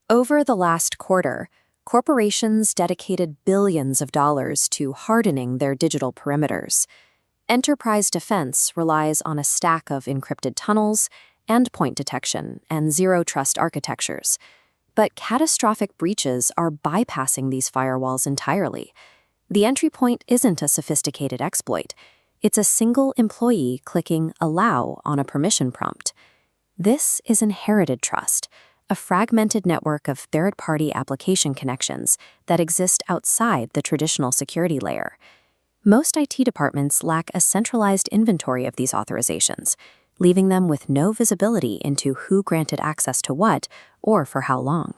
Over the last quarter, corporations dedicated billions of dollars to hardening their digital perimeters. Enterprise defense relies on a stack of encrypted tunnels, endpoint detection, and zero-trust architectures. But catastrophic breaches are bypassing these firewalls entirely. The entry point isn't a sophisticated exploit. It's a single employee clicking Allow on a permission prompt. This is inherited trust, a fragmented network of third-party application connections that exist outside the traditional security layer. Most IT departments lack a centralized inventory of these authorizations, leaving them with no visibility into who granted access to what or for how long.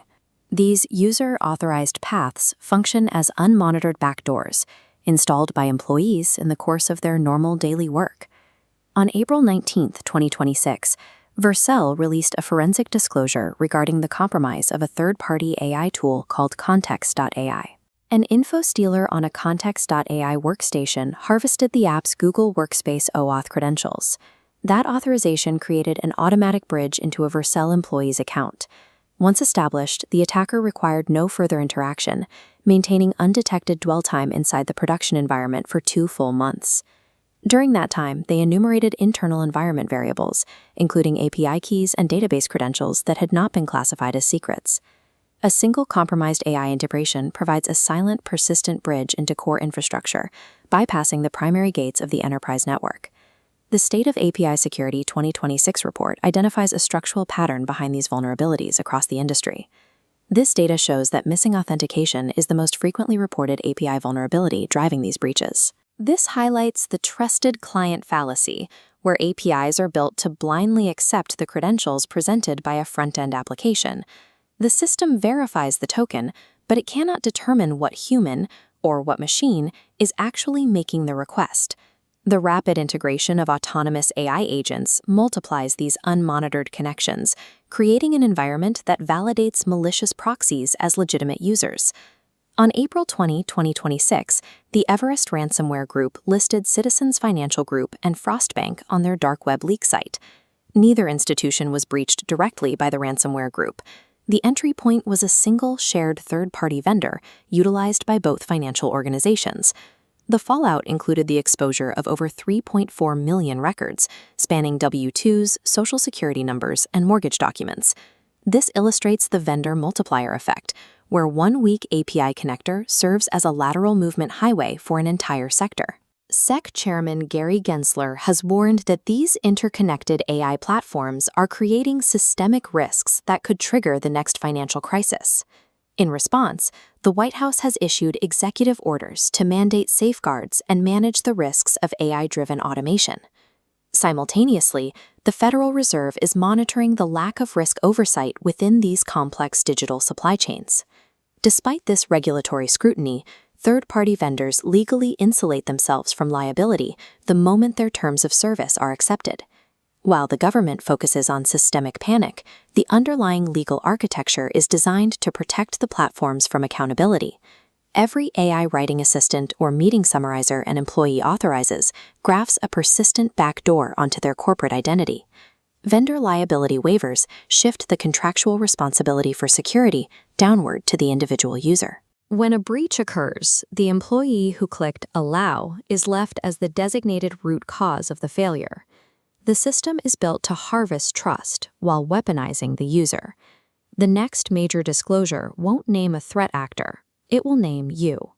These user-authorized paths function as unmonitored backdoors, installed by employees in the course of their normal daily work. On April 19, 2026, Vercel released a forensic disclosure regarding the compromise of a third-party AI tool called Context.ai. An info stealer on a Context.ai workstation harvested the app's Google Workspace OAuth credentials. That authorization created an automatic bridge into a Vercel employee's account. Once established, the attacker required no further interaction, maintaining undetected dwell time inside the production environment for 2 full months. During that time, they enumerated internal environment variables, including API keys and database credentials that had not been classified as secrets. A single compromised AI integration provides a silent, persistent bridge into core infrastructure, bypassing the primary gates of the enterprise network. The State of API Security 2026 report identifies a structural pattern behind these vulnerabilities across the industry. This data shows that missing authentication is the most frequently reported API vulnerability driving these breaches. This highlights the trusted client fallacy, where APIs are built to blindly accept the credentials presented by a front-end application. The system verifies the token, but it cannot determine what human, or what machine, is actually making the request. The rapid integration of autonomous AI agents multiplies these unmonitored connections, creating an environment that validates malicious proxies as legitimate users. On April 20, 2026, the Everest ransomware group listed Citizens Financial Group and Frostbank on their dark web leak site. Neither institution was breached directly by the ransomware group. The entry point was a single shared third-party vendor utilized by both financial organizations. The fallout included the exposure of over 3.4 million records, spanning W-2s, social security numbers, and mortgage documents. This illustrates the vendor multiplier effect, where one weak API connector serves as a lateral movement highway for an entire sector. SEC Chairman Gary Gensler has warned that these interconnected AI platforms are creating systemic risks that could trigger the next financial crisis. In response, the White House has issued executive orders to mandate safeguards and manage the risks of AI-driven automation. Simultaneously, the Federal Reserve is monitoring the lack of risk oversight within these complex digital supply chains. Despite this regulatory scrutiny, third-party vendors legally insulate themselves from liability the moment their terms of service are accepted. While the government focuses on systemic panic, the underlying legal architecture is designed to protect the platforms from accountability. Every AI writing assistant or meeting summarizer an employee authorizes grafts a persistent backdoor onto their corporate identity. Vendor liability waivers shift the contractual responsibility for security downward to the individual user. When a breach occurs, the employee who clicked Allow is left as the designated root cause of the failure. The system is built to harvest trust while weaponizing the user. The next major disclosure won't name a threat actor. It will name you.